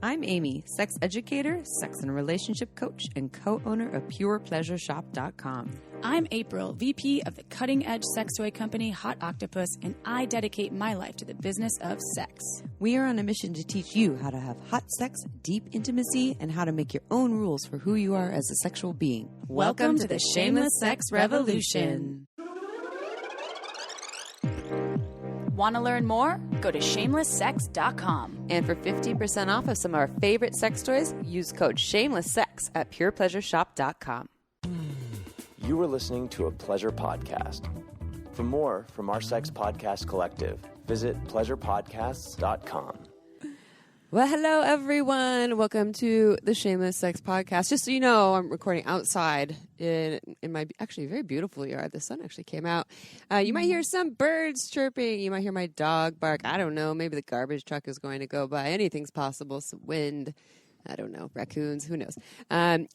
I'm Amy, sex educator, sex and relationship coach, and co-owner of PurePleasureShop.com. I'm April, VP of the cutting-edge sex toy company Hot Octopus, and I dedicate my life to the business of sex. We are on a mission to teach you how to have hot sex, deep intimacy, and how to make your own rules for who you are as a sexual being. Welcome to the Shameless Sex Revolution. Want to learn more? Go to shamelesssex.com. And for 15% off of some of our favorite sex toys, use code SHAMELESSSEX at PurePleasureShop.com. You were listening to a pleasure podcast. For more from our sex podcast collective, visit pleasurepodcasts.com. Well, hello, everyone. Welcome to the Shameless Sex Podcast. Just so you know, I'm recording outside in my actually very beautiful yard. The sun actually came out. You might hear some birds chirping. You might hear my dog bark. I don't know. Maybe the garbage truck is going to go by. Anything's possible. Some wind. I don't know. Raccoons. Who knows? I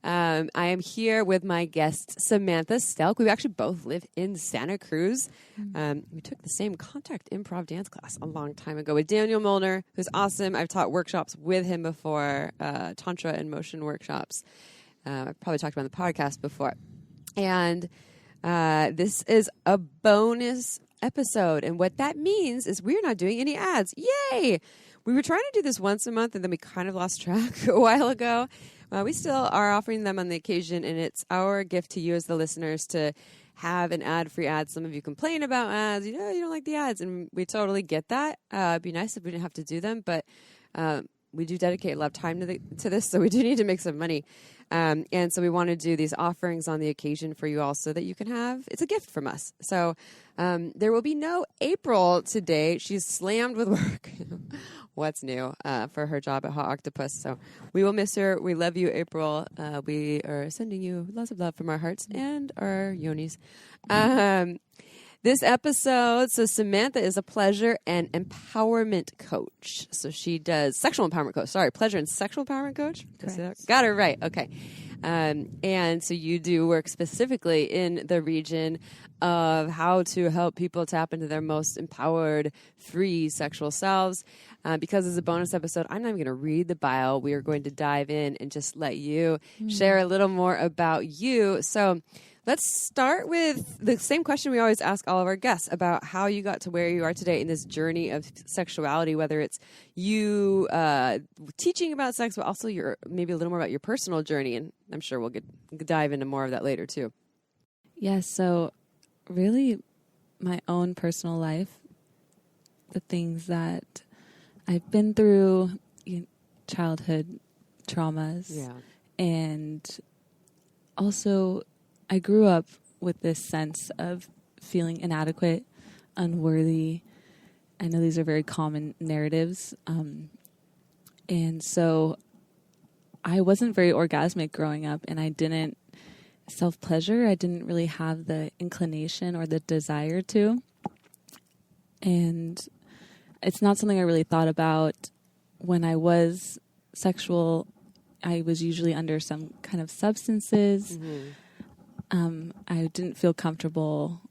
am here with my guest, Samantha Stelk. We actually both live in Santa Cruz. We took the same contact improv dance class a long time ago with Daniel Molnar, who's awesome. I've taught workshops with him before, Tantra and motion workshops. I've probably talked about it on the podcast before. And this is a bonus episode. And what that means is we're not doing any ads. Yay! We were trying to do this once a month, and then we kind of lost track a while ago. We still are offering them on the occasion, and it's our gift to you as the listeners to have an ad-free ad. Some of you complain about ads. You know, you don't like the ads, and we totally get that. It'd be nice if we didn't have to do them, but we do dedicate a lot of time to this, so we do need to make some money. And so we want to do these offerings on the occasion for you all so that you can have, it's a gift from us. So there will be no April today. She's slammed with work. What's new for her job at Hot Octopus. So we will miss her. We love you, April. We are sending you lots of love from our hearts and our yonis. This episode, so Samantha is a pleasure and empowerment coach. So she does sexual empowerment coach. Sorry, pleasure and sexual empowerment coach. Got it right. Okay. And so you do work specifically in the region of how to help people tap into their most empowered, free sexual selves. Because as a bonus episode, I'm not even going to read the bio. We are going to dive in and just let you share a little more about you. So let's start with the same question we always ask all of our guests about how you got to where you are today in this journey of sexuality, whether it's you teaching about sex, but also maybe a little more about your personal journey. And I'm sure we'll dive into more of that later, too. Yeah, so really my own personal life, the things that I've been through, childhood traumas, and also I grew up with this sense of feeling inadequate, unworthy. I know these are very common narratives. And so I wasn't very orgasmic growing up, and I didn't self-pleasure. I didn't really have the inclination or the desire to. And it's not something I really thought about. When I was sexual, I was usually under some kind of substances. I didn't feel comfortable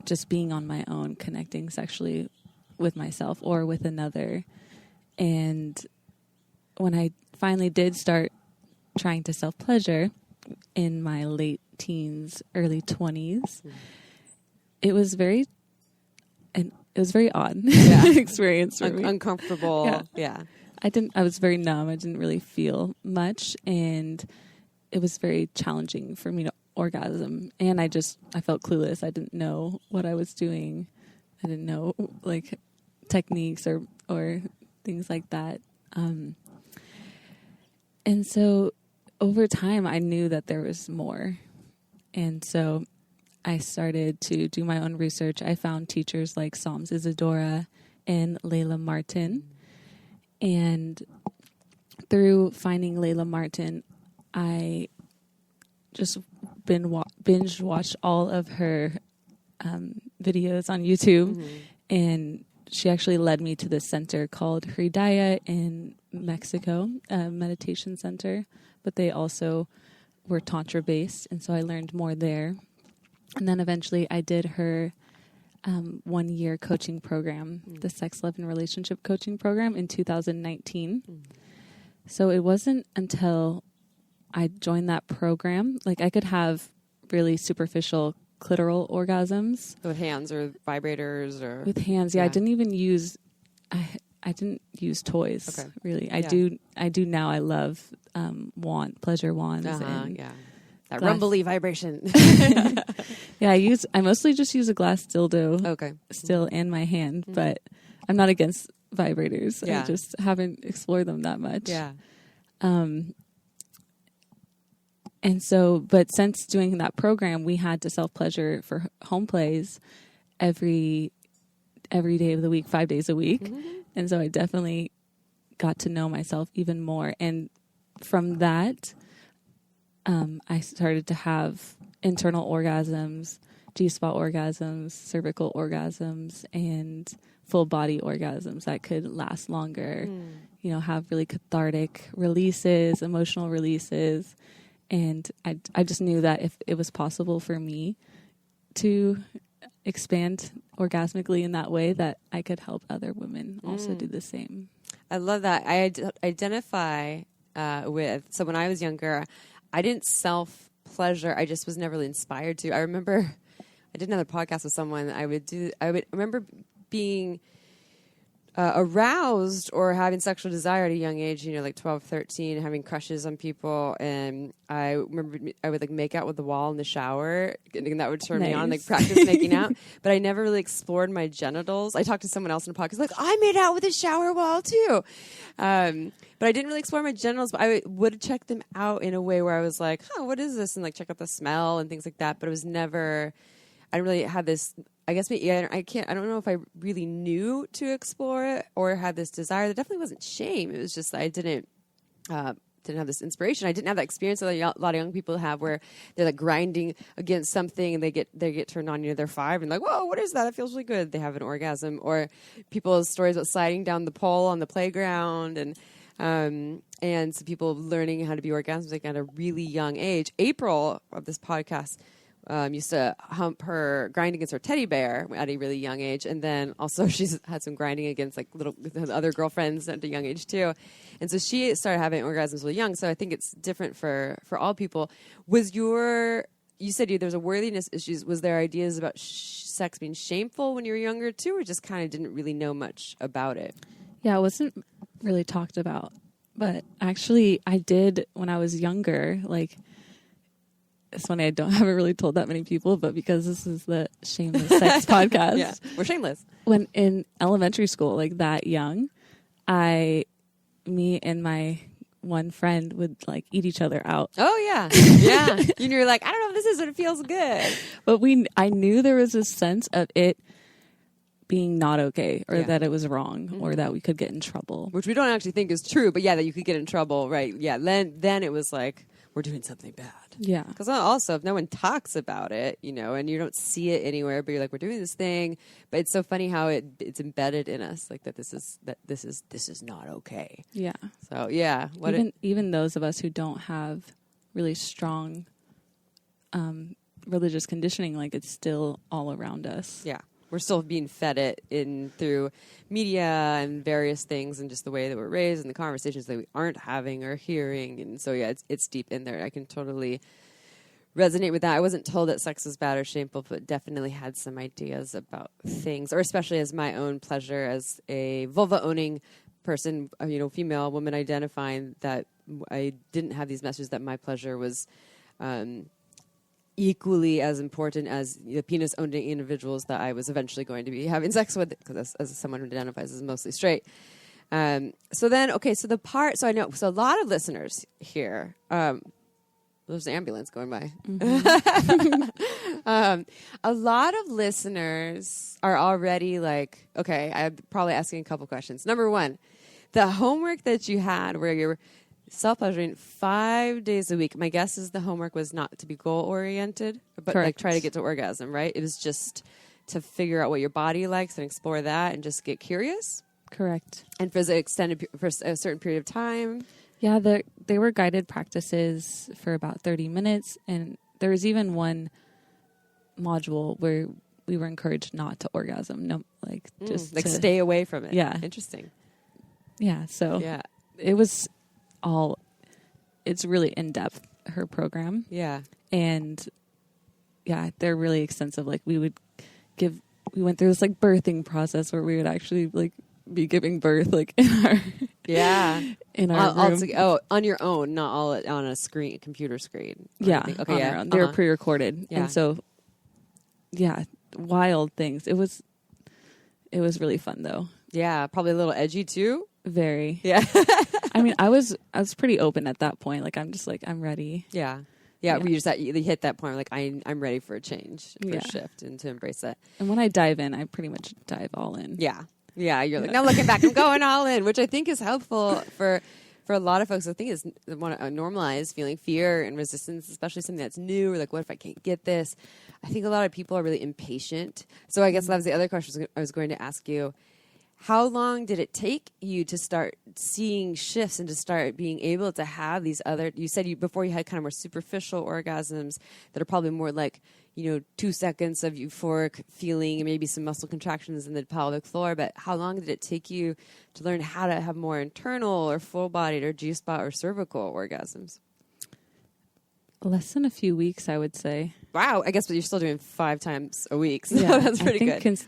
just being on my own, connecting sexually with myself or with another. And when I finally did start trying to self-pleasure in my late teens, early 20s, it was very odd experience for me. Uncomfortable. Yeah. I was very numb. I didn't really feel much, and it was very challenging for me to orgasm. And I felt clueless. I didn't know what I was doing. I didn't know like techniques or things like that. And so over time I knew that there was more. And so I started to do my own research. I found teachers like Psalms Isadora and Layla Martin. And through finding Layla Martin, I just binge watched all of her videos on YouTube. And she actually led me to this center called Hridaya in Mexico, a meditation center. But they also were Tantra based. And so I learned more there. And then eventually I did her 1-year coaching program, the Sex, Love, and Relationship Coaching Program in 2019. So it wasn't until I joined that program, like I could have really superficial clitoral orgasms. With hands or vibrators or... With hands, yeah. I didn't even use... I didn't use toys, really. I do now. I love pleasure wands. And that rumbly vibration. Yeah, I mostly just use a glass dildo still in my hand, but I'm not against vibrators. I just haven't explored them that much. Yeah. And so, but since doing that program, we had to self-pleasure for home plays every day of the week, 5 days a week. And so I definitely got to know myself even more. And from that, I started to have internal orgasms, G-spot orgasms, cervical orgasms, and full body orgasms that could last longer, have really cathartic releases, emotional releases. And I just knew that if it was possible for me to expand orgasmically in that way, that I could help other women also do the same. I love that. I identify so when I was younger, I didn't self-pleasure. I just was never really inspired to. I remember I did another podcast with someone. I would remember being aroused or having sexual desire at a young age, like 12, 13, having crushes on people. And I remember I would make out with the wall in the shower, and that would turn me on, practice making out. But I never really explored my genitals. I talked to someone else in a podcast, I made out with a shower wall too. But I didn't really explore my genitals, but I would check them out in a way where I was like, what is this? And check out the smell and things like that. But it was never, I didn't really have this, I guess I don't know if I really knew to explore it or had this desire. There definitely wasn't shame. It was just I didn't have this inspiration. I didn't have that experience that a lot of young people have where they're grinding against something and they get turned on, they're 5 and whoa, what is that? That feels really good. They have an orgasm. Or people's stories about sliding down the pole on the playground and so people learning how to be orgasmic at a really young age. April of this podcast used to hump her, grind against her teddy bear at a really young age. And then also she's had some grinding against little other girlfriends at a young age too. And so she started having orgasms really young. So I think it's different for all people. You said there was a worthiness issues. Was there ideas about sex being shameful when you were younger too, or just kind of didn't really know much about it? Yeah, it wasn't really talked about. But actually I did when I was younger, it's funny, I haven't really told that many people, but because this is the Shameless Sex podcast. Yeah, we're shameless. When in elementary school, that young, me and my one friend would eat each other out. Oh yeah. Yeah. You're like, I don't know if this is, but it feels good. But I knew there was a sense of it being not okay or that it was wrong or that we could get in trouble. Which we don't actually think is true, but that you could get in trouble, right? Yeah. Then it was we're doing something bad. Yeah. Because also, if no one talks about it, and you don't see it anywhere, but you're we're doing this thing. But it's so funny how it's embedded in us, that this is not okay. Yeah. So yeah, even those of us who don't have really strong religious conditioning, it's still all around us. Yeah. We're still being fed it through media and various things and just the way that we're raised and the conversations that we aren't having or hearing. And so, it's deep in there. I can totally resonate with that. I wasn't told that sex was bad or shameful, but definitely had some ideas about things, or especially as my own pleasure as a vulva-owning person, female woman identifying, that I didn't have these messages that my pleasure was equally as important as the penis-owning individuals that I was eventually going to be having sex with, because as someone who identifies as mostly straight. So I know, so a lot of listeners here, there's an ambulance going by. Mm-hmm. A lot of listeners are already okay, I'm probably asking a couple questions. Number one, the homework that you had where you're self-pleasuring 5 days a week. My guess is the homework was not to be goal-oriented, but Correct. Try to get to orgasm, right? It was just to figure out what your body likes and explore that and just get curious. Correct. And for a certain period of time. Yeah, they were guided practices for about 30 minutes. And there was even one module where we were encouraged not to orgasm. No, like just like to stay away from it. Yeah. Interesting. Yeah. So Yeah. it was it's really in depth, her program. Yeah. And yeah, they're really extensive. Like we went through this like birthing process where we would actually like be giving birth like in our in our room. On your own, not all on a screen, computer screen. Yeah, anything. Okay, on yeah. our own. They were pre-recorded, Yeah. and so wild things. It was really fun though. Yeah, probably a little edgy too. Very. Yeah. I mean, I was pretty open at that point. Like I'm just like I'm ready. Yeah. Yeah, you hit that point like I'm ready for a change, for a shift, and to embrace that. And when I dive in, I pretty much dive all in. Yeah. Yeah, you're like, now looking back, I'm going all in, which I think is helpful for a lot of folks. I think is want to normalize feeling fear and resistance, especially something that's new, or like, what if I can't get this? I think a lot of people are really impatient. So I guess that was the other question I was going to ask you. How long did it take you to start seeing shifts and to start being able to have these other, you said before you had kind of more superficial orgasms that are probably more like, 2 seconds of euphoric feeling and maybe some muscle contractions in the pelvic floor, but how long did it take you to learn how to have more internal or full-bodied or G-spot or cervical orgasms? Less than a few weeks, I would say. Wow, I guess, but you're still doing 5 times a week, so yeah, that's pretty good.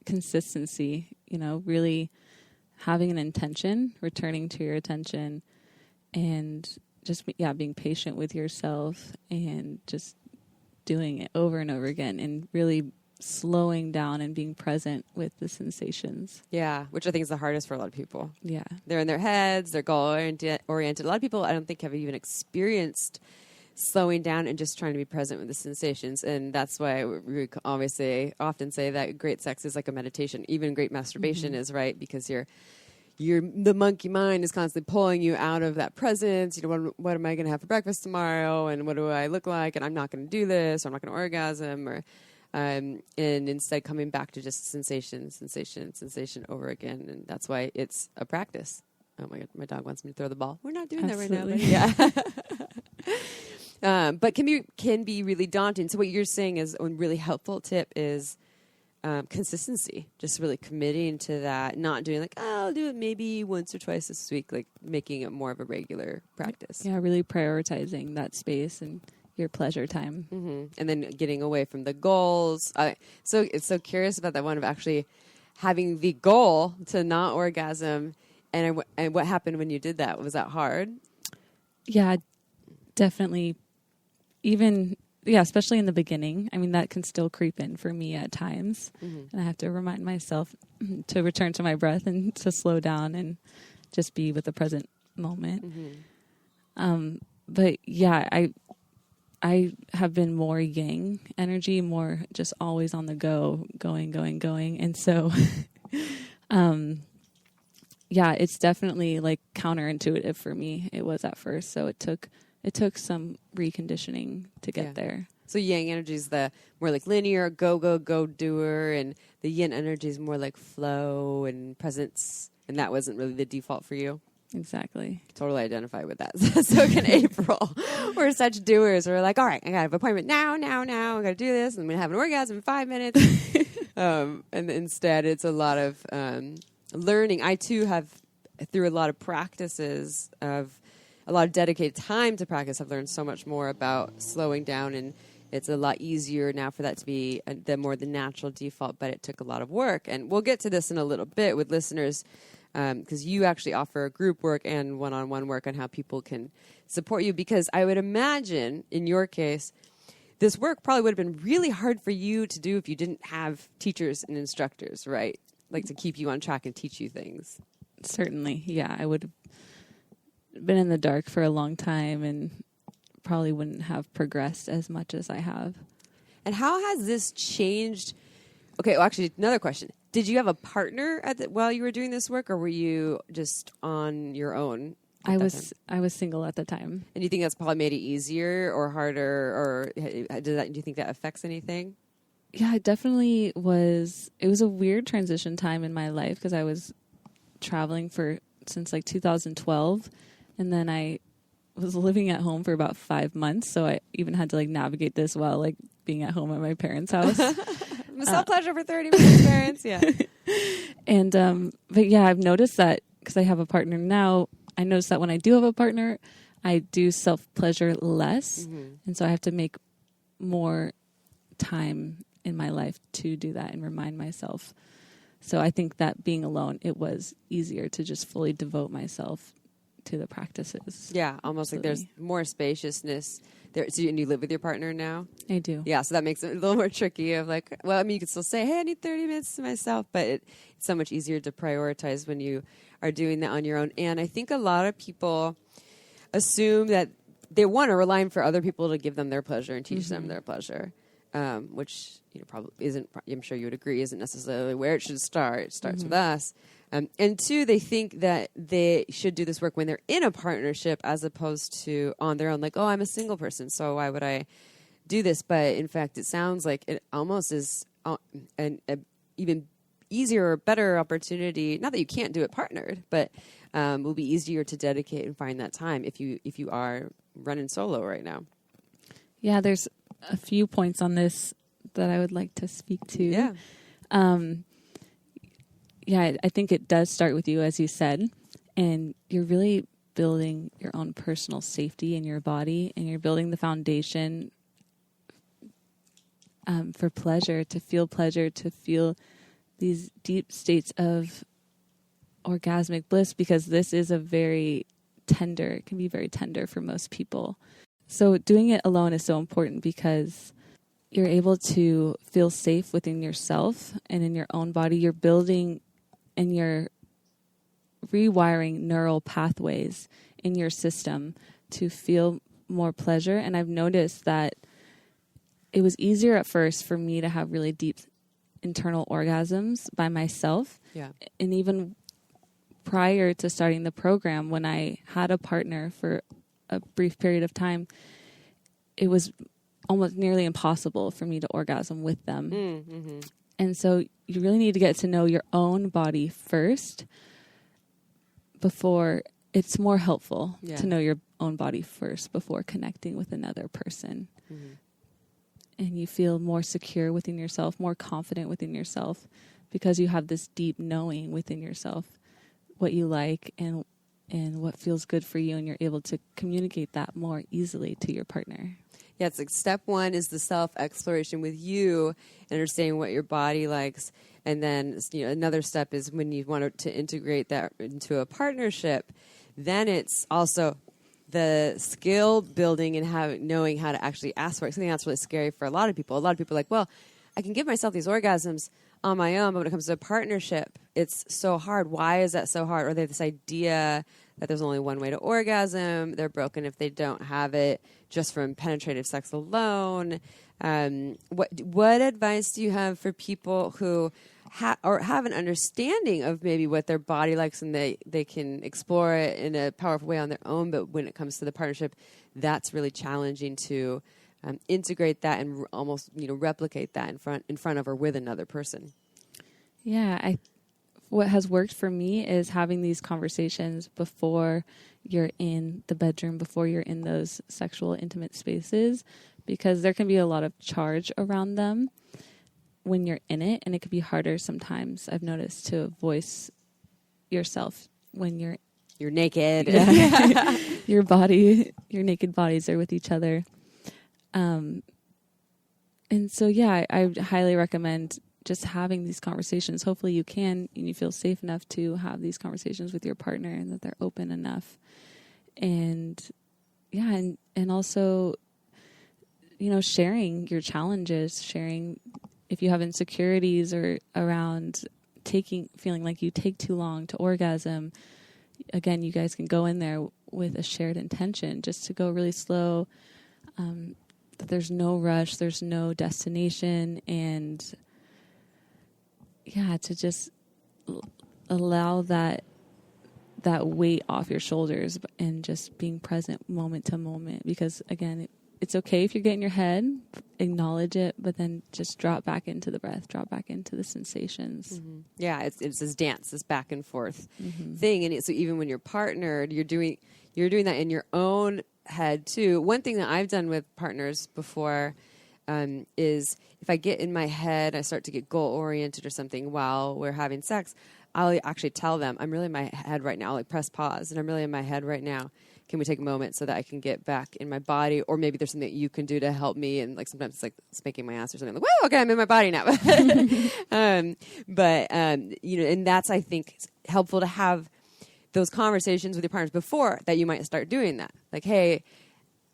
Consistency, really having an intention, returning to your attention, and just being patient with yourself and just doing it over and over again, and really slowing down and being present with the sensations. Yeah, which I think is the hardest for a lot of people. Yeah. They're in their heads, they're goal-oriented. A lot of people, I don't think, have even experienced slowing down and just trying to be present with the sensations. And that's why we often say that great sex is like a meditation. Even great masturbation is, right? Because the monkey mind is constantly pulling you out of that presence. What am I going to have for breakfast tomorrow? And what do I look like? And I'm not going to do this, or I'm not going to orgasm, or and instead coming back to just sensation over again. And that's why it's a practice. Oh my God, my dog wants me to throw the ball. We're not doing Absolutely. that right now. Yeah. But can be really daunting. So what you're saying is a really helpful tip is consistency, just really committing to that, not doing like, I'll do it maybe once or twice this week, like making it more of a regular practice. Yeah, really prioritizing that space and your pleasure time. Mm-hmm. And then getting away from the goals. So it's so curious about that one of actually having the goal to not orgasm. And what happened when you did that? Was that hard? Yeah, definitely. Especially in the beginning. I mean, that can still creep in for me at times. Mm-hmm. And I have to remind myself to return to my breath and to slow down and just be with the present moment. Mm-hmm. But yeah, I have been more yang energy, more just always on the go, going. And so, it's definitely like counterintuitive for me. It was at first. So it took some reconditioning to get there. So yang energy is the more like linear, go doer, and the yin energy is more like flow and presence. And that wasn't really the default for you? Exactly. Totally identify with that. So can April. We're such doers. We're like, all right, I got an appointment now. I got to do this. And I'm going to have an orgasm in 5 minutes. And instead, it's a lot of learning. I, too, have, through a lot of practices of a lot of dedicated time to practice, I've learned so much more about slowing down, and it's a lot easier now for that to be the natural default, but it took a lot of work. And we'll get to this in a little bit with listeners, because you actually offer group work and one-on-one work on how people can support you, because I would imagine, in your case, this work probably would have been really hard for you to do if you didn't have teachers and instructors, right? Like to keep you on track and teach you things. Certainly, yeah. I would have been in the dark for a long time and probably wouldn't have progressed as much as I have. And how has this changed? Okay, well, actually, another question. Did you have a partner while you were doing this work, or were you just on your own? I was single at the time. And do you think that's probably made it easier or harder, or do you think that affects anything? Yeah, it definitely was. It was a weird transition time in my life because I was traveling since like 2012. And then I was living at home for about 5 months. So I even had to like navigate this while like being at home at my parents' house. Self-pleasure for 30 minutes, parents. Yeah. And, but yeah, I've noticed that because I have a partner now, I notice that when I do have a partner, I do self-pleasure less. And so I have to make more time in my life to do that and remind myself. So I think that being alone, it was easier to just fully devote myself to the practices. Yeah, almost like there's more spaciousness there. So and you live with your partner now? I do. Yeah, so that makes it a little more tricky of like, well, I mean, you could still say, hey, I need 30 minutes to myself, but it's so much easier to prioritize when you are doing that on your own. And I think a lot of people assume that they want to rely for other people to give them their pleasure and teach them their pleasure, which probably isn't, I'm sure you would agree, isn't necessarily where it should start. It starts with us. And two, they think that they should do this work when they're in a partnership as opposed to on their own. Like, oh, I'm a single person, so why would I do this? But in fact, it sounds like it almost is an even easier or better opportunity. Not that you can't do it partnered, but will be easier to dedicate and find that time if you are running solo right now. Yeah, there's a few points on this that I would like to speak to. Yeah. Yeah, I think it does start with you, as you said, and you're really building your own personal safety in your body, and you're building the foundation for pleasure, to feel these deep states of orgasmic bliss, because this is it can be very tender for most people. So doing it alone is so important because you're able to feel safe within yourself and in your own body. You're building and you're rewiring neural pathways in your system to feel more pleasure. And I've noticed that it was easier at first for me to have really deep internal orgasms by myself. Yeah. And even prior to starting the program, when I had a partner for a brief period of time, it was almost nearly impossible for me to orgasm with them. Mm-hmm. And so you really need to get to know your own body first before it's more helpful to know your own body first before connecting with another person. Mm-hmm. And you feel more secure within yourself, more confident within yourself, because you have this deep knowing within yourself what you like and what feels good for you, and you're able to communicate that more easily to your partner. Yeah, it's like step one is the self-exploration with you, understanding what your body likes. And then another step is when you want to integrate that into a partnership, then it's also the skill building and knowing how to actually ask for it. Something that's really scary for a lot of people. A lot of people are like, well, I can give myself these orgasms on my own, but when it comes to a partnership, it's so hard. Why is that so hard? Or they have this idea that there's only one way to orgasm. They're broken if they don't have it just from penetrative sex alone. What advice do you have for people who have an understanding of maybe what their body likes and they can explore it in a powerful way on their own, but when it comes to the partnership, that's really challenging to integrate that and almost replicate that in front of or with another person? Yeah, what has worked for me is having these conversations before you're in the bedroom, before you're in those sexual intimate spaces, because there can be a lot of charge around them when you're in it, and it could be harder sometimes, I've noticed, to voice yourself when you're naked. Your naked bodies are with each other. And so, I highly recommend just having these conversations. Hopefully you can, and you feel safe enough to have these conversations with your partner and that they're open enough. And also, sharing your challenges, sharing if you have insecurities or around feeling like you take too long to orgasm. Again, you guys can go in there with a shared intention just to go really slow. That there's no rush, there's no destination, and to just allow that weight off your shoulders and just being present moment to moment. Because again, it's okay if you get in your head, acknowledge it, but then just drop back into the breath, drop back into the sensations. Mm-hmm. Yeah, it's this dance, this back and forth thing. And so even when you're partnered, you're doing that in your own head too. One thing that I've done with partners before, is if I get in my head, I start to get goal oriented or something while we're having sex, I'll actually tell them, I'm really in my head right now. I'll like press pause, and I'm really in my head right now. Can we take a moment so that I can get back in my body? Or maybe there's something that you can do to help me. And like sometimes it's like spanking my ass or something. Like, whoa, okay, I'm in my body now. You know, and that's, I think, helpful to have those conversations with your partners before that you might start doing that. Like, hey,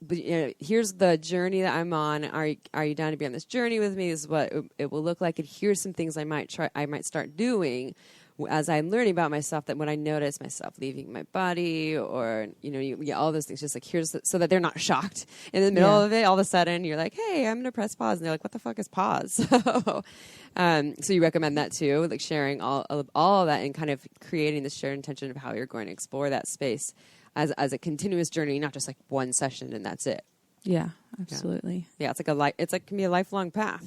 but, you know, here's the journey that I'm on. Are you down to be on this journey with me? This is what it will look like. And here's some things I might start doing as I'm learning about myself, that when I notice myself leaving my body, or, you know, you get all those things, just like so that they're not shocked in the middle of it. All of a sudden you're like, hey, I'm going to press pause. And they're like, what the fuck is pause? So you recommend that too, like sharing all of that and kind of creating this shared intention of how you're going to explore that space as a continuous journey, not just like one session and that's it. Yeah, absolutely. Yeah, it's like can be a lifelong path.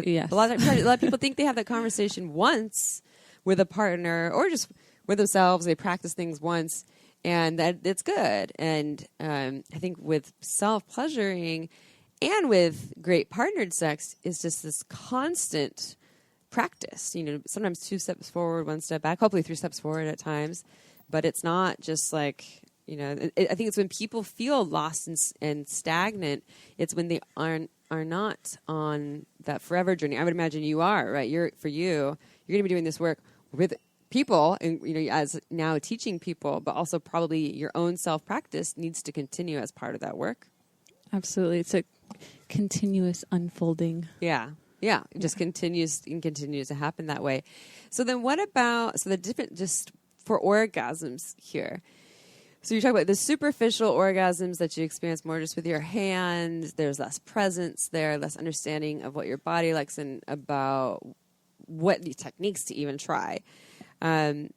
Yes. A lot of people think they have that conversation once with a partner or just with themselves. They practice things once and that it's good. And I think with self-pleasuring and with great partnered sex is just this constant practice. You know, sometimes 2 steps forward, 1 step back, hopefully 3 steps forward at times. But it's not just like, you know, I think it's when people feel lost and stagnant, it's when they are not on that forever journey. I would imagine you are, right? You're going to be doing this work with people, and you know, as now teaching people, but also probably your own self-practice needs to continue as part of that work. Absolutely. It's a continuous unfolding. Yeah. It just continues to happen that way. So then what about, the different, just for orgasms here. So you're talking about the superficial orgasms that you experience more just with your hands. There's less presence there, less understanding of what your body likes and about what the techniques to even try. And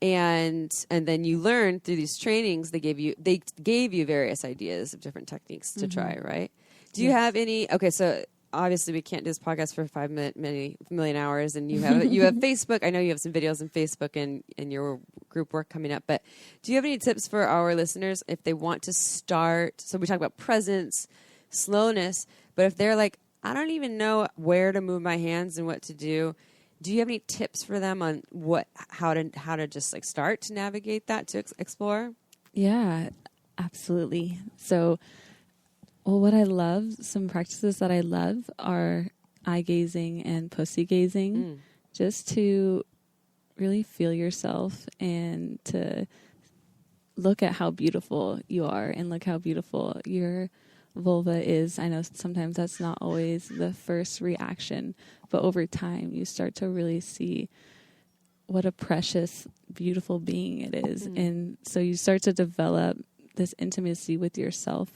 then you learn through these trainings, they gave you various ideas of different techniques to try, right? Do you have any? Okay, so obviously we can't do this podcast for 5 million hours, and you have Facebook. I know you have some videos on Facebook and your group work coming up, but do you have any tips for our listeners if they want to start? So we talk about presence, slowness, but if they're like, I don't even know where to move my hands and what to do. Do you have any tips for them on how to just like start to navigate that, to explore? Yeah, absolutely. So, what I love, some practices that I love are eye gazing and pussy gazing, just to really feel yourself and to look at how beautiful you are and look how beautiful your vulva is. I know sometimes that's not always the first reaction, but over time you start to really see what a precious, beautiful being it is. And so you start to develop this intimacy with yourself.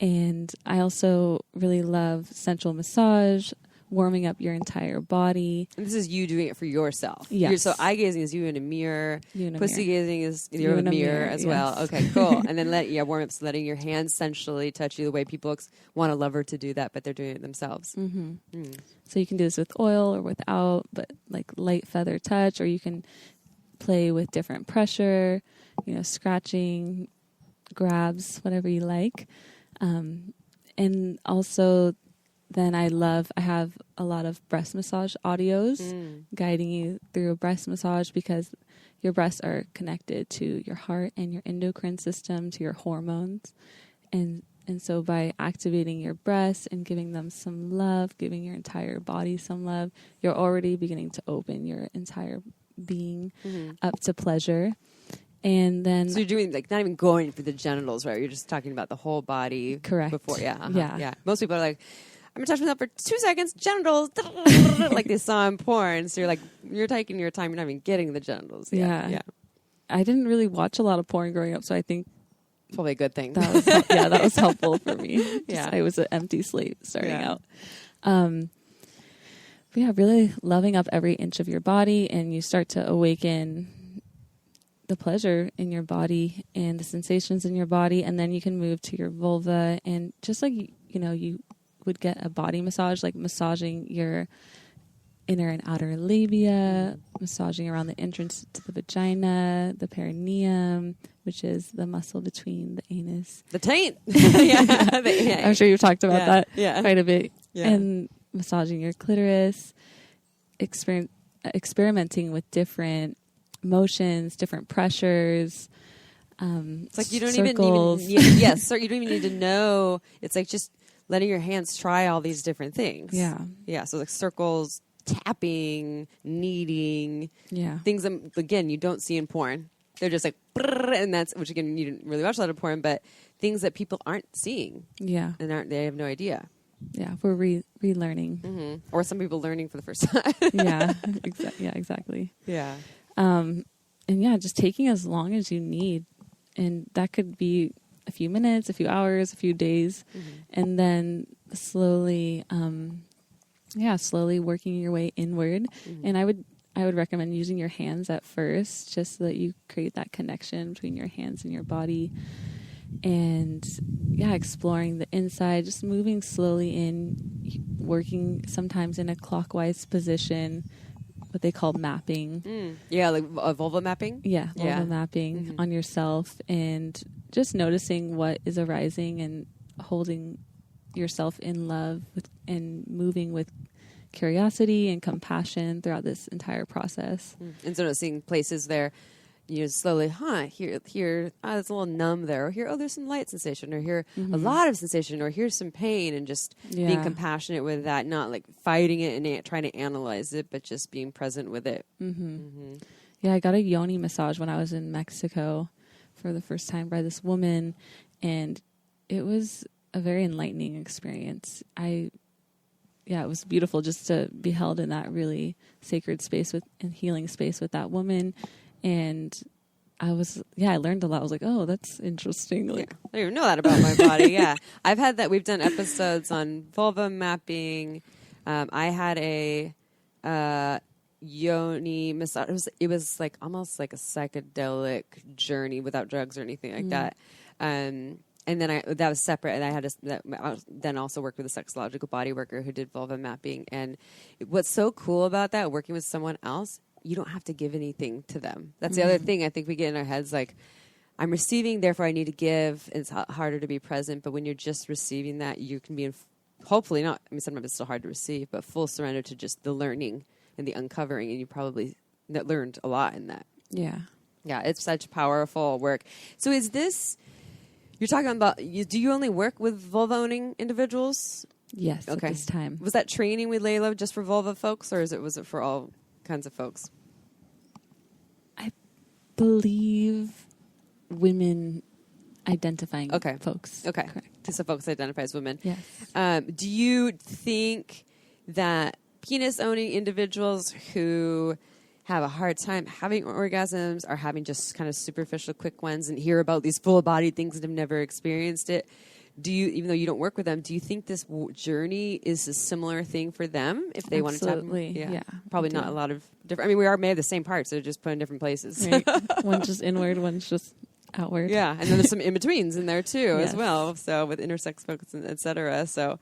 And I also really love sensual massage, warming up your entire body. And this is you doing it for yourself. Yes. So eye gazing is you in a mirror. Pussy gazing is you're in a mirror as well. Yes. Okay, cool. And then warm up's letting your hands sensually touch you the way people want a lover to do that, but they're doing it themselves. So you can do this with oil or without, but like light feather touch, or you can play with different pressure, scratching, grabs, whatever you like. And also then I have a lot of breast massage audios guiding you through a breast massage, because your breasts are connected to your heart and your endocrine system, to your hormones. And so by activating your breasts and giving them some love, giving your entire body some love, you're already beginning to open your entire being up to pleasure. And then, so you're doing like not even going for the genitals, right? You're just talking about the whole body. Correct. Before, yeah. Yeah. Most people are like, I'm gonna touch myself for 2 seconds, genitals, like they saw in porn. So you're taking your time. You're not even getting the genitals. Yeah. I didn't really watch a lot of porn growing up, so I think probably a good thing. That was helpful for me. Yeah, I was an empty slate starting out. But yeah, really loving up every inch of your body, and you start to awaken the pleasure in your body and the sensations in your body, and then you can move to your vulva, and just like you would get a body massage, like massaging your inner and outer labia, massaging around the entrance to the vagina, the perineum, which is the muscle between the anus. The taint. Yeah. I'm sure you've talked about that quite a bit. Yeah. And massaging your clitoris, experimenting with different motions, different pressures. It's like you don't circles. even need, yes, sir, you don't even need to know. It's like just letting your hands try all these different things. Yeah. Yeah. So like circles, tapping, kneading. Yeah. Things that, again, you don't see in porn. They're just like, and that's, which again, you didn't really watch a lot of porn, but things that people aren't seeing. Yeah. And they have no idea. Yeah. We're relearning. Mm-hmm. Or some people learning for the first time. Yeah. Exactly. Yeah. And yeah, just taking as long as you need. And that could be a few minutes, a few hours, a few days. Mm-hmm. And then slowly working your way inward. Mm-hmm. And I would recommend using your hands at first, just so that you create that connection between your hands and your body. And yeah, exploring the inside, just moving slowly in, working sometimes in a clockwise position, what they call mapping. Yeah, like vulva mapping? Yeah, vulva mapping on yourself, and just noticing what is arising and holding yourself in love and moving with curiosity and compassion throughout this entire process. And so seeing places there, you know, slowly, here, it's a little numb there, or here, there's some light sensation, or here, a lot of sensation, or here's some pain, and just being compassionate with that, not like fighting it and trying to analyze it, but just being present with it. Yeah, I got a yoni massage when I was in Mexico for the first time by this woman, and it was a very enlightening experience. It was beautiful just to be held in that really sacred space and healing space with that woman. And I learned a lot. I was like, oh, that's interesting. Like, I didn't even know that about my body. Yeah. I've had that. We've done episodes on vulva mapping. I had a yoni massage. It was like almost like a psychedelic journey without drugs or anything like that. And then that was separate, and I then also worked with a sexological body worker who did vulva mapping. And what's so cool about that, working with someone else, you don't have to give anything to them. That's the other thing I think we get in our heads, like, I'm receiving, therefore I need to give. It's harder to be present, but when you're just receiving that, you can be hopefully not, I mean, sometimes it's still hard to receive, but full surrender to just the learning and the uncovering, and you probably learned a lot in that. Yeah. Yeah, it's such powerful work. So is this... You're talking about, do you only work with vulva-owning individuals? Yes, at this time. Was that training with Layla just for vulva folks, or was it for all kinds of folks? I believe women identifying folks. Okay. Correct. So folks identify as women. Yes. Do you think that penis-owning individuals who have a hard time having orgasms or having just kind of superficial quick ones and hear about these full-bodied things that have never experienced it, even though you don't work with them, do you think this journey is a similar thing for them if they want to have? Absolutely. Yeah. Probably not a lot of different. I mean, we may have the same parts, they're just put in different places. Right. One's just inward, one's just outward. Yeah, and then there's some in-betweens in there too as well. So with intersex folks, et cetera. So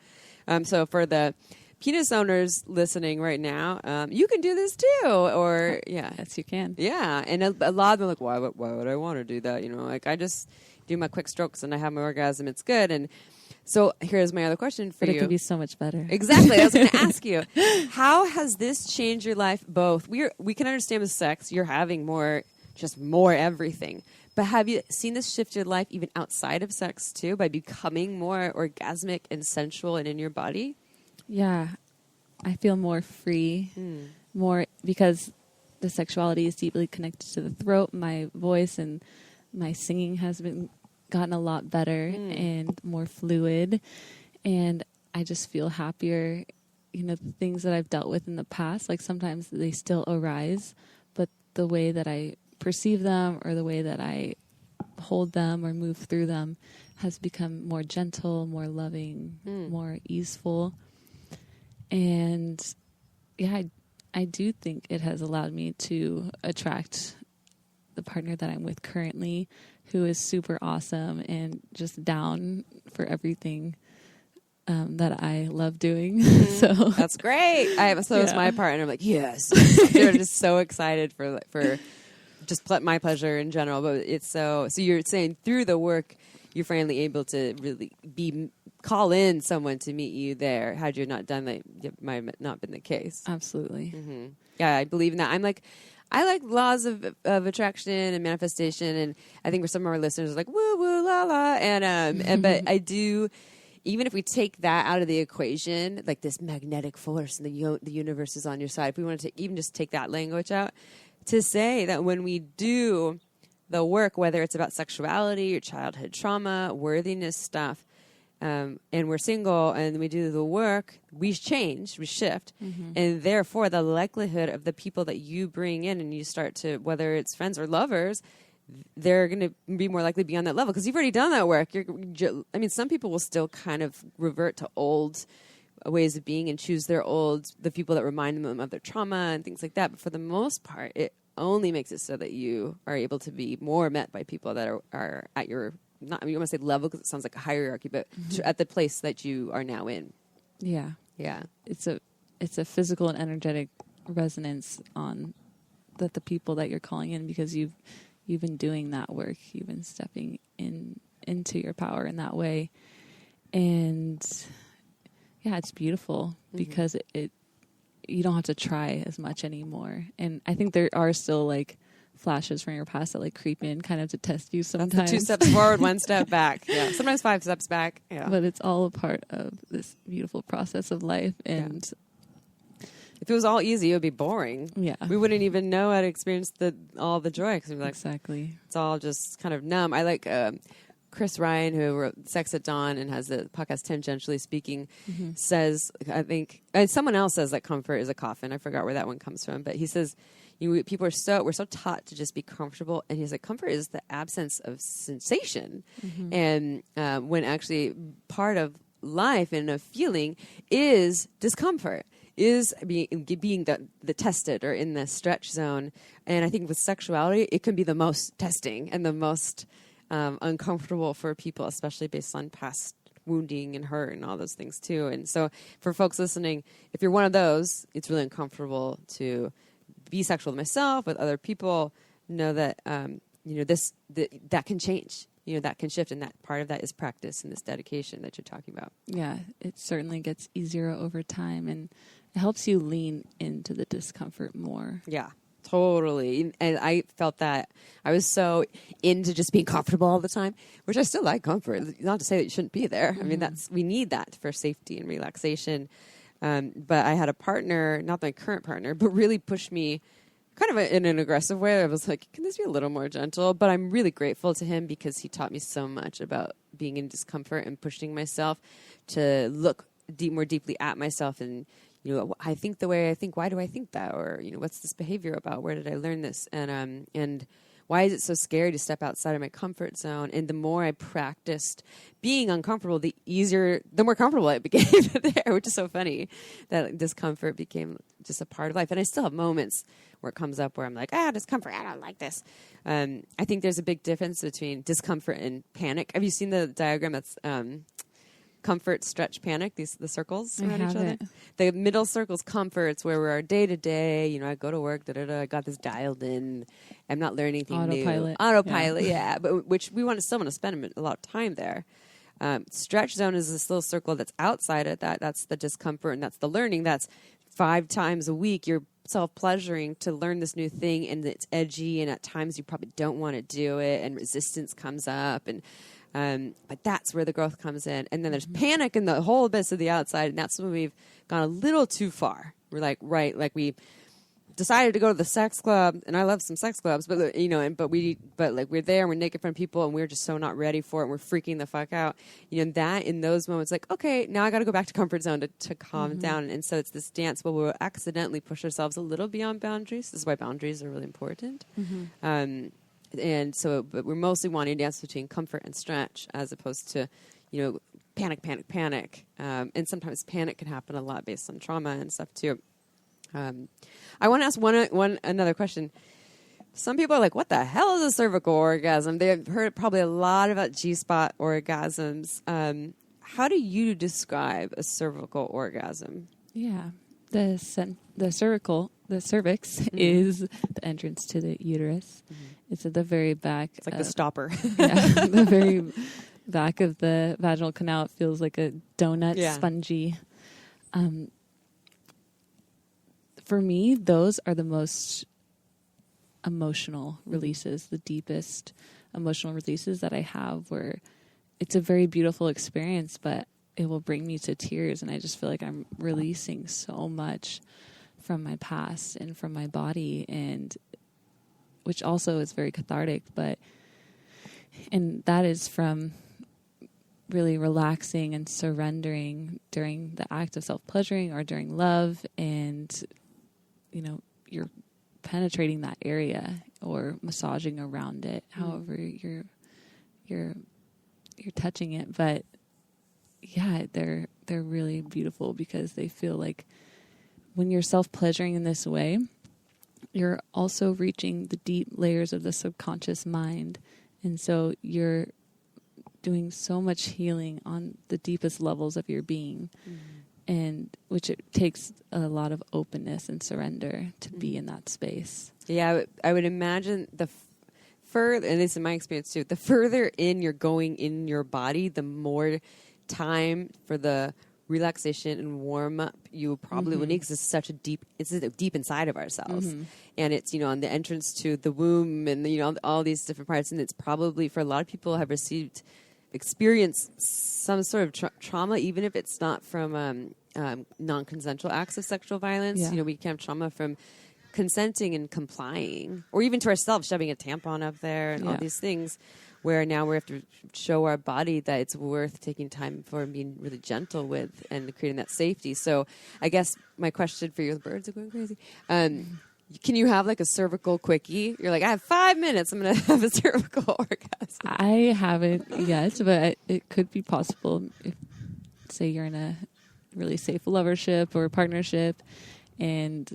for the penis owners listening right now, you can do this too, or yes, you can. Yeah, and a lot of them are like, why would I want to do that? You know, like I just do my quick strokes and I have my orgasm, it's good. And so here's my other question for you. But it could be so much better. Exactly, I was going to ask you, how has this changed your life? Both we can understand with sex, you're having more everything. But have you seen this shift your life even outside of sex too, by becoming more orgasmic and sensual and in your body? Yeah, I feel more free, more because the sexuality is deeply connected to the throat. My voice and my singing has gotten a lot better and more fluid, and I just feel happier. You know, the things that I've dealt with in the past, like sometimes they still arise, but the way that I perceive them or the way that I hold them or move through them has become more gentle, more loving, more easeful. And yeah, I do think it has allowed me to attract the partner that I'm with currently, who is super awesome and just down for everything that I love doing. So that's great. Is my partner. I'm like, yes. They're just so excited for just my pleasure in general. But it's so you're saying through the work, you're finally able to really call in someone to meet you there. Had you not done that, it might have not been the case. Absolutely. Mm-hmm. Yeah, I believe in that. I like laws of attraction and manifestation, and I think for some of our listeners, like woo woo la la, and but I do. Even if we take that out of the equation, like this magnetic force and the universe is on your side, if we want to even just take that language out, to say that when we do the work, whether it's about sexuality or childhood trauma, worthiness stuff, and we're single and we do the work, we change, we shift, and therefore the likelihood of the people that you bring in and you start to, whether it's friends or lovers, they're going to be more likely to be on that level because you've already done that work. Some people will still kind of revert to old ways of being and choose the people that remind them of their trauma and things like that. But for the most part, it only makes it so that you are able to be more met by people that are at your, you want to say level because it sounds like a hierarchy, but at the place that you are now in. Yeah. Yeah. It's a physical and energetic resonance on the people that you're calling in because you've been doing that work. You've been stepping into your power in that way. And yeah, it's beautiful because it you don't have to try as much anymore. And I think there are still like flashes from your past that like creep in kind of to test you sometimes. That's 2 steps forward, 1 step back. Yeah. Sometimes 5 steps back. Yeah. But it's all a part of this beautiful process of life. And if it was all easy, it would be boring. Yeah. We wouldn't even know how to experience all the joy because we're like, exactly. It's all just kind of numb. I like Chris Ryan, who wrote Sex at Dawn and has the podcast Tangentially Speaking, says, I think, and someone else says that comfort is a coffin. I forgot where that one comes from, but he says, we're so taught to just be comfortable, and he's like, comfort is the absence of sensation, and when actually part of life and of feeling is discomfort. Is being the tested or in the stretch zone. And I think with sexuality, it can be the most testing and the most uncomfortable for people, especially based on past wounding and hurt and all those things too. And so for folks listening, if you're one of those, it's really uncomfortable to be sexual with myself, with other people, know that, that can change. That can shift, and that part of that is practice and this dedication that you're talking about. Yeah, it certainly gets easier over time, and it helps you lean into the discomfort more. Yeah, totally. And I felt that I was so into just being comfortable all the time, which I still like comfort. Not to say that you shouldn't be there. I mean, we need that for safety and relaxation. But I had a partner, not my current partner, but really pushed me kind of in an aggressive way. I was like, can this be a little more gentle? But I'm really grateful to him because he taught me so much about being in discomfort and pushing myself to look more deeply at myself. And, I think the way I think, why do I think that? Or, what's this behavior about? Where did I learn this? And why is it so scary to step outside of my comfort zone? And the more I practiced being uncomfortable, the more comfortable I became there, which is so funny that discomfort became just a part of life. And I still have moments where it comes up where I'm like, discomfort, I don't like this. I think there's a big difference between discomfort and panic. Have you seen the diagram that's comfort, stretch, panic, the circles around each other? The middle circle's comfort. It's where we are day to day. I go to work, I got this dialed in. I'm not learning anything new. Autopilot, yeah. But which we still want to spend a lot of time there. Stretch zone is this little circle that's outside of that. That's the discomfort, and that's the learning. That's 5 times a week. You're self-pleasuring to learn this new thing, and it's edgy, and at times you probably don't want to do it, and resistance comes up, and but that's where the growth comes in. And then there's panic in the whole abyss of the outside, and that's when we've gone a little too far. We're like, we decided to go to the sex club, and I love some sex clubs, but but we're there, and we're naked in front of people, and we're just so not ready for it, and we're freaking the fuck out. That in those moments, like, okay, now I got to go back to comfort zone to calm down. And so it's this dance where we'll accidentally push ourselves a little beyond boundaries. This is why boundaries are really important. And so, but we're mostly wanting to dance between comfort and stretch, as opposed to, panic. And sometimes panic can happen a lot based on trauma and stuff too. I want to ask another question. Some people are like, what the hell is a cervical orgasm? They've heard probably a lot about G-spot orgasms. how do you describe a cervical orgasm? Yeah. The cervix is the entrance to the uterus. It's at the very back. It's like the stopper. Yeah, the very back of the vaginal canal. It feels like a donut, spongy. For me, those are the most emotional releases, the deepest emotional releases that I have, where it's a very beautiful experience, but it will bring me to tears. And I just feel like I'm releasing so much from my past and from my body, and which also is very cathartic, and that is from really relaxing and surrendering during the act of self-pleasuring or during love. And, you know, you're penetrating that area or massaging around it, however you're touching it. But yeah, they're really beautiful because they feel like when you're self-pleasuring in this way, you're also reaching the deep layers of the subconscious mind. And so you're doing so much healing on the deepest levels of your being, and which it takes a lot of openness and surrender to be in that space. Yeah, I would imagine the further, and this is in my experience too, the further in you're going in your body, the more time for the relaxation and warm up you probably will need, because it's such a deep inside of ourselves, and it's, you know, on the entrance to the womb, and you know, all these different parts, and it's probably for a lot of people have experienced some sort of trauma, even if it's not from non-consensual acts of sexual violence. You know, we can have trauma from consenting and complying, or even to ourselves, shoving a tampon up there and all these things, where now we have to show our body that it's worth taking time for and being really gentle with and creating that safety. So I guess my question for you, the birds are going crazy. Can you have like a cervical quickie? You're like, I have 5 minutes, I'm going to have a cervical orgasm. I haven't yet, but it could be possible if, say, you're in a really safe lovership or partnership and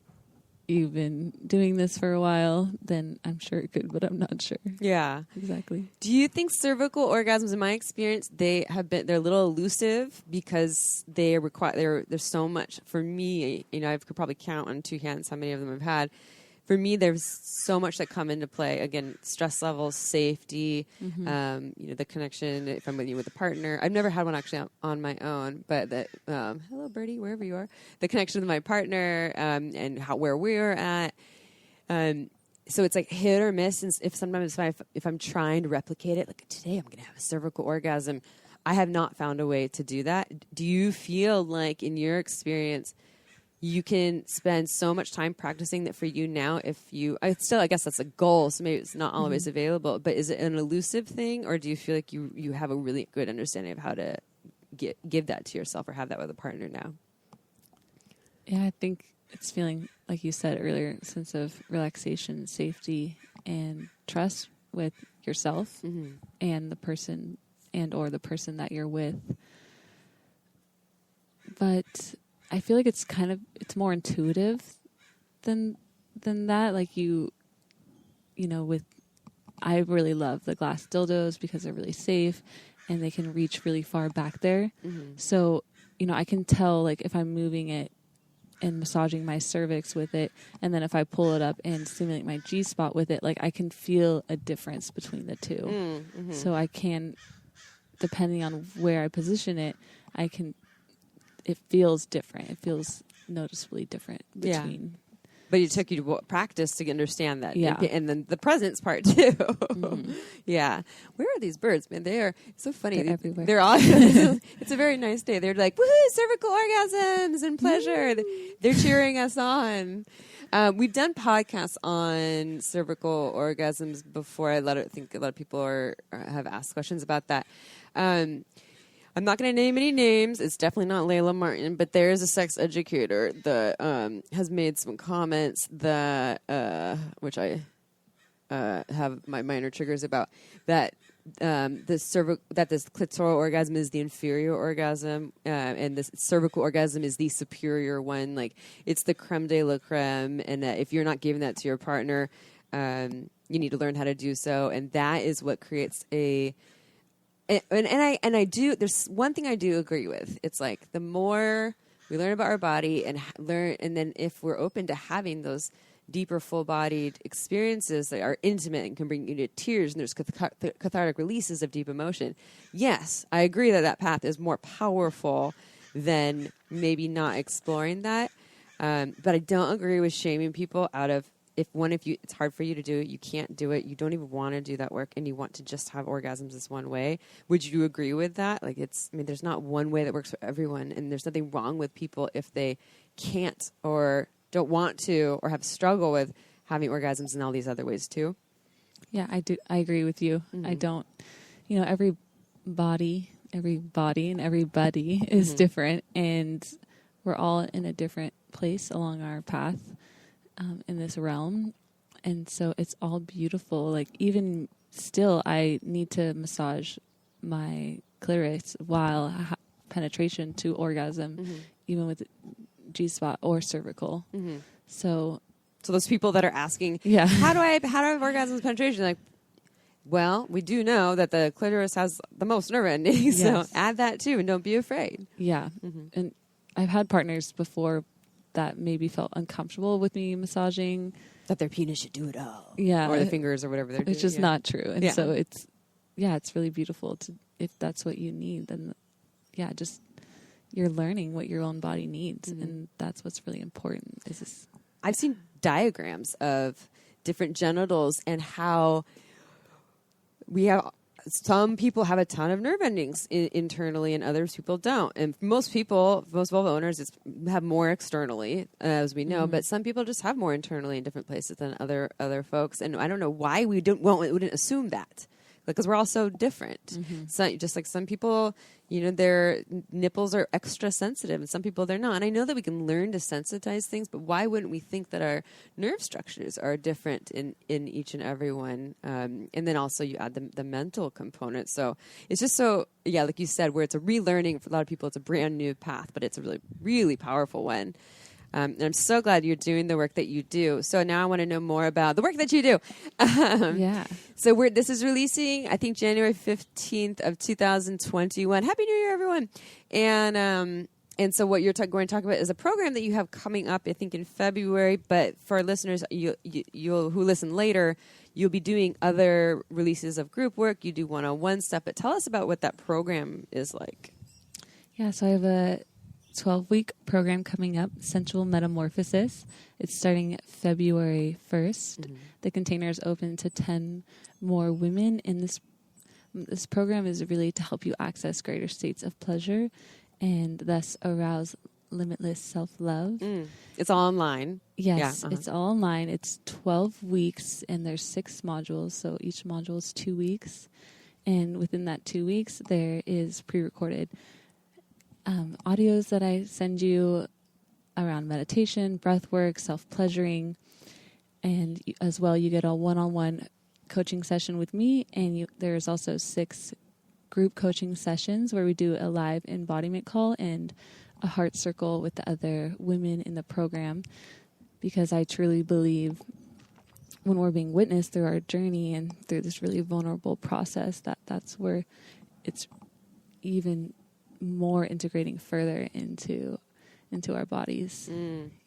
you've been doing this for a while, then I'm sure it could, but I'm not sure. Yeah, exactly. Do you think cervical orgasms, in my experience, they're a little elusive because they require, there's so much, for me, you know, I could probably count on two hands how many of them I've had. For me, there's so much that come into play. Again, stress levels, safety, you know, the connection, if I'm with a partner. I've never had one actually on my own, but hello, Birdie, wherever you are. The connection with my partner, and where we're at. So it's like hit or miss. And if I'm trying to replicate it, like today I'm going to have a cervical orgasm, I have not found a way to do that. Do you feel like, in your experience, you can spend so much time practicing that for you now, I guess that's a goal, so maybe it's not always available, but is it an elusive thing, or do you feel like you have a really good understanding of how to give that to yourself or have that with a partner now? Yeah, I think it's feeling, like you said earlier, a sense of relaxation, safety, and trust with yourself and the person or the person that you're with. But I feel like it's more intuitive than that. Like you know, I really love the glass dildos because they're really safe and they can reach really far back there. So, you know, I can tell, like, if I'm moving it and massaging my cervix with it, and then if I pull it up and stimulate my G-spot with it, like, I can feel a difference between the two. So I can, depending on where I position it, it feels different. It feels noticeably different between. But it took you to practice to understand that. Yeah. And then the presence part too. Yeah. Where are these birds, man? They are so funny. They're everywhere. They're all, it's a very nice day. They're like, woohoo, cervical orgasms and pleasure. They're cheering us on. We've done podcasts on cervical orgasms before. I think a lot of people have asked questions about that. I'm not going to name any names. It's definitely not Layla Martin, but there is a sex educator that has made some comments that, which I have my minor triggers about, that this clitoral orgasm is the inferior orgasm, and this cervical orgasm is the superior one. Like, it's the creme de la creme, and if you're not giving that to your partner, you need to learn how to do so, and that is what creates and I do. There's one thing I do agree with. It's like the more we learn about our body and and then if we're open to having those deeper, full-bodied experiences that are intimate and can bring you to tears, and there's cathartic releases of deep emotion. Yes, I agree that path is more powerful than maybe not exploring that. But I don't agree with shaming people out of it's hard for you to do it, you can't do it, you don't even want to do that work, and you want to just have orgasms this one way. Would you agree with that? Like there's not one way that works for everyone, and there's nothing wrong with people if they can't or don't want to or have struggle with having orgasms in all these other ways too. Yeah, I do. I agree with you. Mm-hmm. I don't, every body and everybody is different, and we're all in a different place along our path in this realm. And so it's all beautiful. Like even still, I need to massage my clitoris while penetration to orgasm, even with G-spot or cervical. So those people that are asking, yeah, how do I have orgasms penetration? Like, well, we do know that the clitoris has the most nerve endings, so add that too, and don't be afraid. Yeah, and I've had partners before that maybe felt uncomfortable with me massaging. That their penis should do it all. Yeah. Or their fingers or whatever they're doing. It's just not true. And so it's really beautiful if that's what you need, then just you're learning what your own body needs. And that's what's really important. I've seen diagrams of different genitals and how some people have a ton of nerve endings internally and others people don't. And most vulva owners have more externally, as we know, but some people just have more internally in different places than other folks. And I don't know why we wouldn't assume that. Because we're all so different. So just like some people, their nipples are extra sensitive and some people they're not. And I know that we can learn to sensitize things, but why wouldn't we think that our nerve structures are different in each and every one? And then also you add the mental component. So it's just so, like you said, where it's a relearning. For a lot of people, it's a brand new path, but it's a really, really powerful one. And I'm so glad you're doing the work that you do. So now I want to know more about the work that you do. So this is releasing, I think, January 15th of 2021. Happy New Year, everyone. And so what you're going to talk about is a program that you have coming up, I think, in February. But for our listeners who listen later, you'll be doing other releases of group work. You do one-on-one stuff. But tell us about what that program is like. Yeah, so I have a 12-week program coming up, Sensual Metamorphosis. It's starting February 1st. The container is open to 10 more women, and this program is really to help you access greater states of pleasure and thus arouse limitless self-love. It's all online. Yes, it's all online. It's 12 weeks, and there's 6 modules, so each module is 2 weeks. And within that 2 weeks, there is pre-recorded audios that I send you around meditation, breath work, self-pleasuring, and as well you get a one-on-one coaching session with me, and there's also 6 group coaching sessions where we do a live embodiment call and a heart circle with the other women in the program, because I truly believe when we're being witnessed through our journey and through this really vulnerable process, that's where it's even more integrating further into our bodies.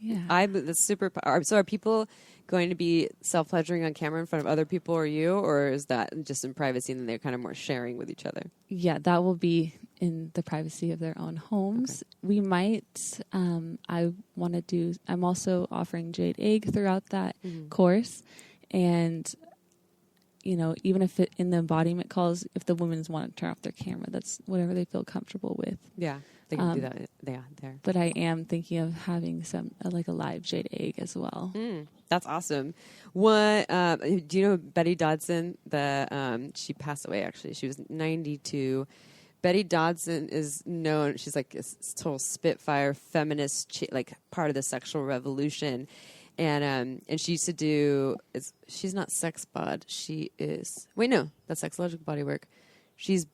That's super. So are people going to be self-pleasuring on camera in front of other people or you, or is that just in privacy and then they're kind of more sharing with each other? Yeah, that will be in the privacy of their own homes. Okay. We might, I'm also offering Jade Egg throughout that course. And even if in the embodiment calls, if the women want to turn off their camera, that's whatever they feel comfortable with. Yeah, they can do that. There. But I am thinking of having a live Jade Egg as well. That's awesome. What do you know? Betty Dodson. She passed away. Actually, she was 92. Betty Dodson is known. She's like a total spitfire feminist, part of the sexual revolution. And she used to do. She's not sex bod. She is. Wait, no, that's sexological body work. Is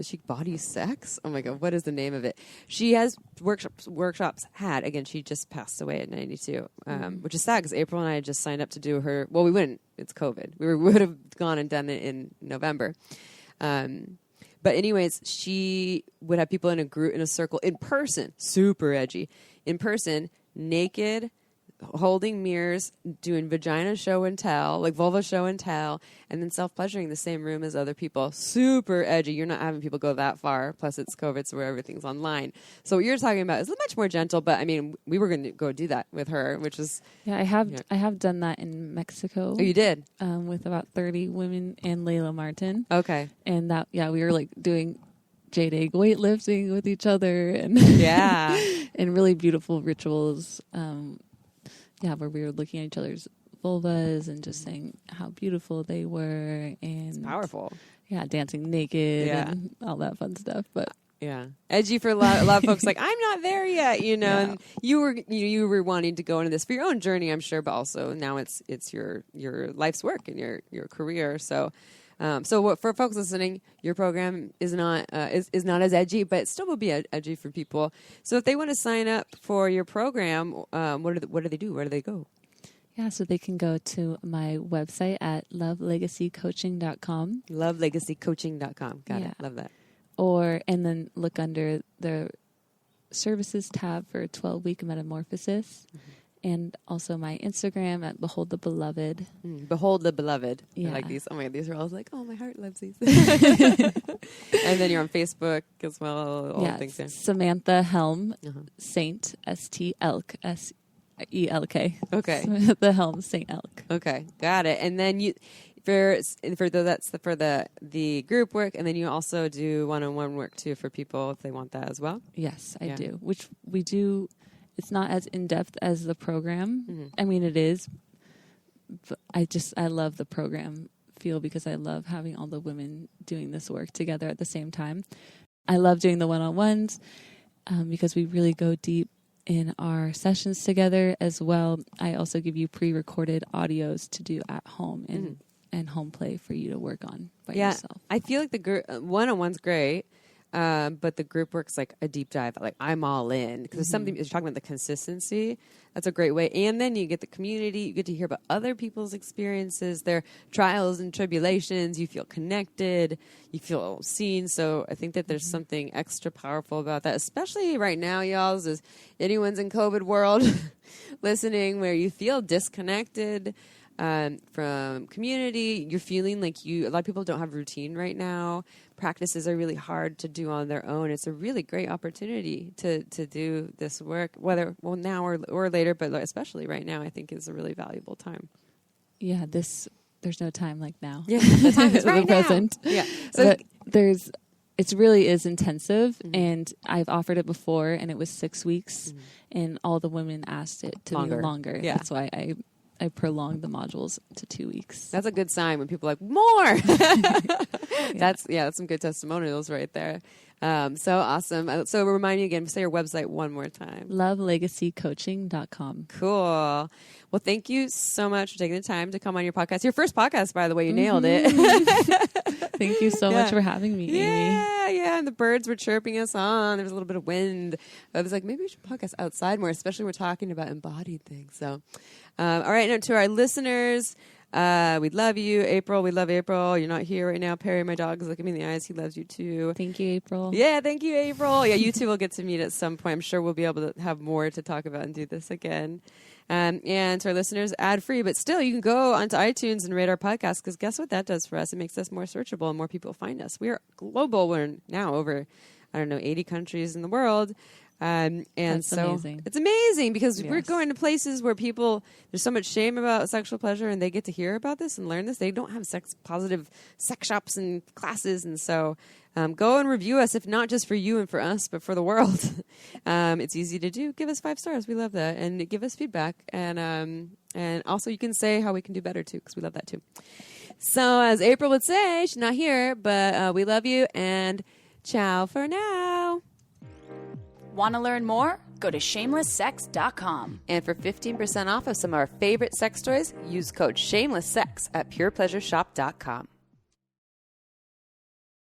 she body sex? Oh my God, what is the name of it? She has workshops. Again, she just passed away at 92, which is sad because April and I had just signed up to do her. Well, we wouldn't. It's COVID. We would have gone and done it in November. But But anyways, she would have people in a group, in a circle, in person, super edgy, in person, naked, holding mirrors, doing vagina show and tell, like vulva show and tell, and then self-pleasuring the same room as other people. Super edgy. You're not having people go that far. Plus, it's COVID, so where everything's online. So what you're talking about is much more gentle, but I mean, we were going to go do that with her, which is... Yeah, I have done that in Mexico. Oh, you did? With about 30 women and Layla Martin. Okay. And that, we were like doing jade egg weightlifting with each other and yeah, and really beautiful rituals. Where we were looking at each other's vulvas and just saying how beautiful they were, and it's powerful. Yeah, dancing naked and all that fun stuff. But yeah, edgy for a lot of folks. Like, I'm not there yet, And you were wanting to go into this for your own journey, I'm sure, but also now it's your life's work and your career. So. For folks listening, your program is not as edgy, but it still will be edgy for people. So if they want to sign up for your program, what do they do? Where do they go? Yeah, so they can go to my website at lovelegacycoaching.com. Lovelegacycoaching.com. Got it. Love that. And then look under the services tab for a 12-week metamorphosis. Mm-hmm. And also my Instagram at Behold the Beloved. Behold the Beloved. Yeah. I like these. Oh my God, these are all like, oh, my heart loves these. And then you're on Facebook as well. All things there. Samantha Helm Saint Stelk Selk. Okay. Samantha Helm Saint Elk. Okay, got it. And then that's for the group work, and then you also do one-on-one work too for people if they want that as well. Yes, I do. Which we do. It's not as in-depth as the program. Mm-hmm. I mean, it is. But I love the program feel because I love having all the women doing this work together at the same time. I love doing the one-on-ones because we really go deep in our sessions together as well. I also give you pre-recorded audios to do at home and home play for you to work on by yourself. I feel like the one-on-one's great. But the group work's like a deep dive. Like, I'm all in because there's something. You're talking about the consistency. That's a great way. And then you get the community. You get to hear about other people's experiences, their trials and tribulations. You feel connected. You feel seen. So I think that there's something extra powerful about that, especially right now, y'all. As anyone's in COVID world listening, where you feel disconnected from community. You're feeling like a lot of people don't have routine right now. Practices are really hard to do on their own. It's a really great opportunity to do this work, now or later, but especially right now, I think is a really valuable time. Yeah, there's no time like now. Yeah, the time is right the now. Present. Yeah, so it really is intensive, and I've offered it before, and it was 6 weeks, and all the women asked it to be longer. Yeah. That's why I prolonged the modules to 2 weeks. That's a good sign when people are like, more. That's some good testimonials right there. So awesome. So remind me again, say your website one more time. lovelegacycoaching.com. Cool. Well, thank you so much for taking the time to come on your podcast. Your first podcast, by the way, you nailed it. Thank you so much for having me, Amy. Yeah. And the birds were chirping us on. There was a little bit of wind. I was like, maybe we should podcast outside more, especially when we're talking about embodied things. So, all right. Now to our listeners, we love you, April. We love April. You're not here right now. Perry, my dog, is looking me in the eyes. He loves you too. Thank you, April. Yeah, thank you, April. Yeah, you two will get to meet at some point. I'm sure we'll be able to have more to talk about and do this again. And to our listeners, ad-free, but still, you can go onto iTunes and rate our podcast, because guess what that does for us? It makes us more searchable and more people find us. We are global. We're now over, 80 countries in the world. And That's so amazing. It's amazing because we're going to places where there's so much shame about sexual pleasure, and they get to hear about this and learn this. They don't have positive sex shops and classes. And so go and review us, if not just for you and for us, but for the world. It's easy to do. Give us 5 stars. We love that. And give us feedback. And also you can say how we can do better too, because we love that too. So as April would say, she's not here, but we love you, and ciao for now. Want to learn more? Go to shamelesssex.com. And for 15% off of some of our favorite sex toys, use code SHAMELESSSEX at purepleasureshop.com.